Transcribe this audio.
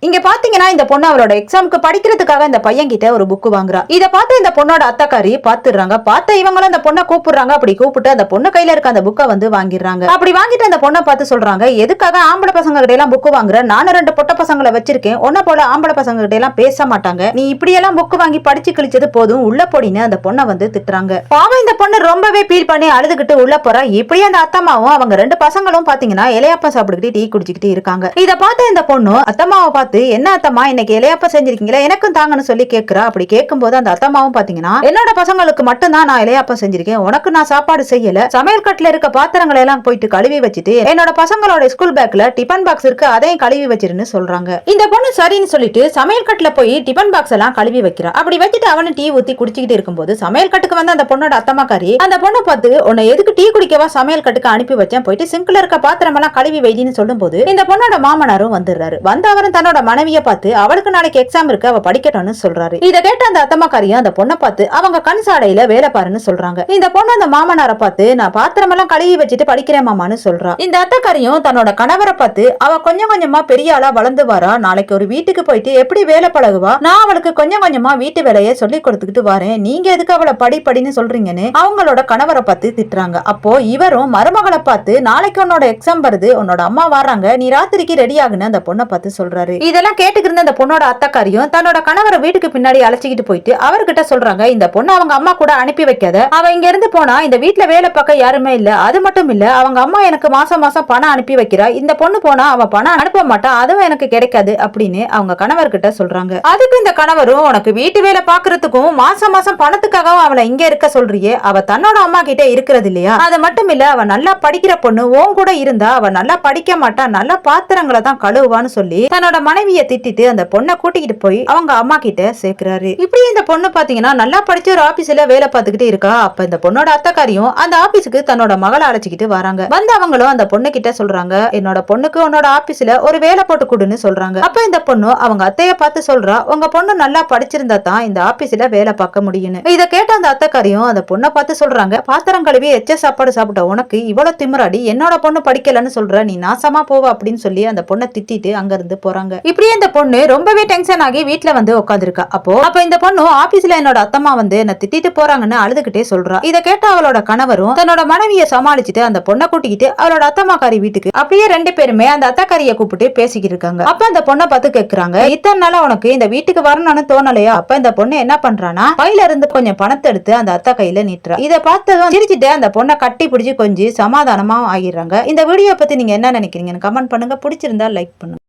இங்க பாத்தீங்கன்னா இந்த பொண்ணு அவளோட எக்ஸாமுக்கு படிக்கிறதுக்காக இந்த பையன் கிட்ட ஒரு புக் வாங்குறா. இத பார்த்து இந்த பொண்ணோட அத்தக்காரி பாத்துறாங்க. பார்த்த இவங்களும் அந்த பொண்ணை கூப்பிடுறாங்க. அப்படி கூப்பிட்டு அந்த பொண்ணு கையில இருக்க அந்த புக்கை வந்து வாங்கிடுறாங்க. அப்படி வாங்கிட்டு அந்த பொண்ணை பார்த்து சொல்றாங்க, எதுக்காக ஆம்பளை பசங்க கிட்ட எல்லாம் புக் வாங்குற? நானும் 2 பொட்ட பசங்களை வச்சிருக்கேன். ஒன்ன போல ஆம்பளை பசங்க கிட்ட எல்லாம் பேச மாட்டாங்க. நீ இப்படி எல்லாம் புக் வாங்கி படிச்சு கிழிச்சது போதும், உள்ள போடின்னு அந்த பொண்ணை வந்து திட்டுறாங்க. பாவம் இந்த பொண்ணு ரொம்பவே ஃபீல் பண்ணி அழுதுகிட்டு உள்ள போறா. இப்படி அந்த அத்தம்மாவும் அவங்க 2 பசங்களும் பாத்தீங்கன்னா இலையாப்பம் சாப்பிட்டுக்கிட்டு டீ குடிச்சுக்கிட்டு இருக்காங்க. இத பார்த்து இந்த பொண்ணு அத்தம்மாவை பார்த்து, என்ன அத்தம்மா இன்னைக்கு இலையாப்பம் செஞ்சிருக்கீங்களா, எனக்கும் தாங்கன்னு சொல்லி கேட்கிறா. அப்படி கேட்கும்போது அந்த அத்தம்மாவும் பாத்தீங்கன்னா, என்னோட பசங்களுக்கு மட்டும் தான் நான் இலையாப்பம் செஞ்சிருக்கேன், உனக்கு நான் சாப்பாடு செய்யல. சமையல் கட்டுல இருக்க பாத்திரங்களை எல்லாம் போயிட்டு கழுவி வச்சுட்டு என்னோட பசங்களோட ஸ்கூல் பேக்ல டிபன் பாக்ஸ் இருக்கு, அதையும் கழுவி வச்சிருன்னு சொல்றாங்க. இந்த பொண்ணு சரின்னு சொல்லிட்டு சமையல் கட்டுல போய் டிபன் பாக்ஸ் எல்லாம் கழுவி வைக்கிறா. அப்படி வச்சுட்டு அவனு டீ ஊத்தி குடிச்சுக்கிட்டு இருக்கும்போது சமையல் கட்டுக்கு வந்து அந்த பொண்ணோட அத்தம்மாக்காரி அந்த பொண்ணை பார்த்து, உன்னை எதுக்கு டீ குடிக்கவா சமையல் கட்டுக்கு அனுப்பி வச்சேன், போயிட்டு சிங்க்ல இருக்க பாத்திரம் எல்லாம் கழுவி வைடின்னு சொல்லும் போது இந்த பொண்ணோட மாமனாரும் வந்துடுறாரு. வந்து அவரும் தன்னோட மனைவியை பார்த்து, அவளுக்கு நாளைக்கு எக்ஸாம் இருக்கு, அவ படிக்கட்டும்னு சொல்றாரு. இத கேட்ட அந்த அத்தம்மாக்காரியும் அந்த பொண்ணை பார்த்து, அவங்க கண் சாடையில வேலை பாருன்னு சொல்றாங்க. இந்த பொண்ணு அந்த மாமனாரை பார்த்து, நான் பாத்திரம் எல்லாம் கழுவி வச்சுட்டு படிக்கிறேன் மாமான்னு சொல்றா. இந்த அத்தக்காரியும் தன்னோட கணவரை பார்த்து, அவ கொஞ்சம் கொஞ்சமா பெரிய ஆளா வளர்ந்து வரா, நாளைக்கு ஒரு வீட்டுக்கு போயிட்டு எப்படி வேலை பழகுவா, நான் அவளுக்கு கொஞ்சம் கொஞ்சமா வீட்டு வேலையை சொல்லி கொடுத்துக்கிட்டு வரேன், நீங்க எதுக்கு அவளை படின்னு சொல்றீங்கன்னு அவங்களோட கணவரை பார்த்து திட்டுறாங்க. அப்போ இவரும் மருமகளை பார்த்து, நாளைக்கு உன்னோட எக்ஸாம் வருது, உன்னோட அம்மா வர்றாங்க, நீ ராத்திரிக்கு ரெடி ஆகுன்னு அந்த பொண்ணை பார்த்து சொல்றாரு. இதெல்லாம் கேட்டுக்கிட்டு அந்த பொண்ணோட அத்தக்காரியும் தன்னோட கணவரை வீட்டுக்கு பின்னாடி அழைச்சிக்கிட்டு போயிட்டு அவர்கிட்ட சொல்றாங்க, இந்த பொண்ணு அவங்க அம்மா கூட அனுப்பி வைக்காத, அவ இங்க இருந்து போனா இந்த வீட்டுல வேலை பார்க்க யாருமே இல்ல, அது மட்டும் இல்ல அவங்க அம்மா எனக்கு மாசம் மாசம் பணம் அனுப்பி வைக்கிறா, இந்த பொண்ணு போனா அவ பணம் அனுப்ப மாட்டா, அதுவும் எனக்கு கிடைக்காது அப்படின்னு அவங்க கணவர்கிட்ட சொல்றாங்க. அதுக்கு இந்த கணவரும், உனக்கு வீட்டு வேலை பாக்குறதுக்கும் மாசம் மாசம் பணத்துக்காகவும் அவளை இங்க இருக்க சொல்றியே, அவ தன்னோட அம்மா கிட்ட இருக்கிறது இல்லையா, அது மட்டும் இல்ல அவ நல்லா படிக்கிற பொண்ணு, உன் கூட இருந்தா அவ நல்லா படிக்க மாட்டா, நல்லா பாத்திரங்களை தான் கழுவுவான்னு சொல்லி தன்னோட மனைவியை திட்டிட்டு அந்த பொண்ணை கூட்டிக்கிட்டு போய் அவங்க அம்மா கிட்ட சேர்க்கிறாரு. இப்படி இந்த பொண்ணு பாத்தீங்கன்னா நல்லா படிச்ச ஒரு ஆபீஸ்ல வேலை பார்த்துக்கிட்டு இருக்கா. அப்ப இந்த பொண்ணோட அத்தக்காரியும் அந்த ஆபீஸுக்கு தன்னோட மகளை அழைச்சிக்கிட்டு வராங்க. வந்து அவங்களும் அந்த பொண்ணு கிட்ட சொல்றாங்க, என்னோட பொண்ணுக்கு உன்னோட ஆபீஸ்ல ஒரு வேலை போட்டு கொடுன்னு சொல்றாங்க. அப்ப இந்த பொண்ணு அவங்க அத்தைய பார்த்து சொல்றா, உங்க பொண்ணு நல்லா படிச்சிருந்தா தான் இந்த ஆபீஸ்ல வேலை பார்க்க முடியும்னு. இத கேட்ட அந்த அத்தக்காரியும் அந்த பொண்ணை பார்த்து சொல்றாங்க, பாத்திரம் கழுவி எச்ச சாப்பாடு சாப்பிட்ட உனக்கு இவ்வளவு திமிராடி என்னோட பொண்ணு படிக்கலன்னு சொல்ற, நீ நாசமா போவ அப்படின்னு சொல்லி அந்த பொண்ணை திட்டிட்டு அங்க இருந்து போறாங்க. இப்படியே இந்த பொண்ணு ரொம்பவே டென்ஷன் ஆகி வீட்டுல வந்து உட்காந்துருக்கா. அப்ப இந்த பொண்ணு ஆபீஸ்ல என்னோட அத்தம்மா வந்து என்ன திட்டிட்டு போறாங்கன்னு அழுதுகிட்டே சொல்றா. இத கேட்ட அவளோட கணவரும் தன்னோட மனைவியை சமாளிச்சுட்டு அந்த பொண்ணை கூட்டிக்கிட்டு அவளோட அத்தம்மாக்காரி வீட்டுக்கு அப்படியே 2 பேருமே அந்த அத்தக்காரியை கூப்பிட்டு பேசிக்கிட்டு இருக்காங்க. அப்ப அந்த பொண்ணை பார்த்து கேக்குறாங்க, இத்தனை நாளா உனக்கு இந்த வீட்டுக்கு வரணும்னு தோணலையா? அப்ப இந்த பொண்ணு என்ன பண்றானா, கையில இருந்து கொஞ்சம் பணத்தை எடுத்து அந்த அத்தா கையில நீட்டுறா. இதை பார்த்ததும் சிரிச்சுட்டு அந்த பொண்ணை கட்டி பிடிச்சு கொஞ்சம் சமாதானமா ஆகிடுறாங்க. இந்த வீடியோ பத்தி நீங்க என்ன நினைக்கிறீங்கன்னு கமெண்ட் பண்ணுங்க. பிடிச்சிருந்தா லைக் பண்ணுங்க.